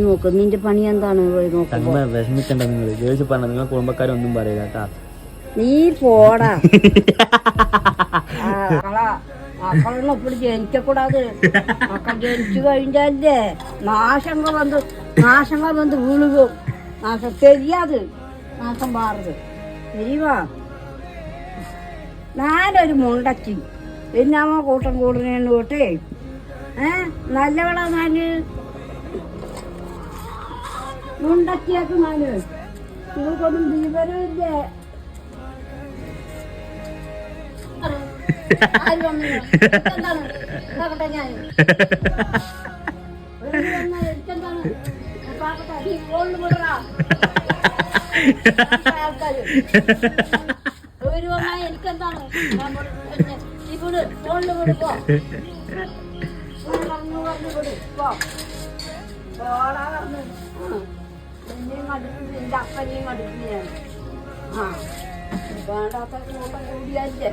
നോക്ക് നിന്റെ പണി എന്താണ്? വിഷമിക്കണ്ട നിങ്ങൾ ജോലി പറഞ്ഞ നിങ്ങൾ കുടുംബക്കാരൊന്നും പറയില്ല കേട്ടാ. നീ പോടാ. മക്കളൊന്നും ഇപ്പഴും ജനിക്കക്കൂടാതെ. മക്കൾ ജനിച്ചു കഴിഞ്ഞാലേ നാശങ്ങൾ വന്ന് വീഴുകയും നാശം തെരിയാത് നാശം പാറത് തെരിവാ. ഞാനൊരു മുണ്ടച്ചി പിന്നാമ കൂട്ടം കൂടുന്നേന്ന് കേട്ടേ. നല്ലവളാ ഞാന് മുണ്ടച്ചിയൊക്കെ ഞാന് ഇവർക്കൊന്നും വിവരമില്ലേ. എനിക്കെന്താണ് ഇവിടെ ഫോണിൽ കൊടുക്കോ നിന്റെ അപ്പനെയും മടുക്കുന്നതാണ്. വേണ്ടാത്ത കൂട്ടം കൂടിയല്ലേ.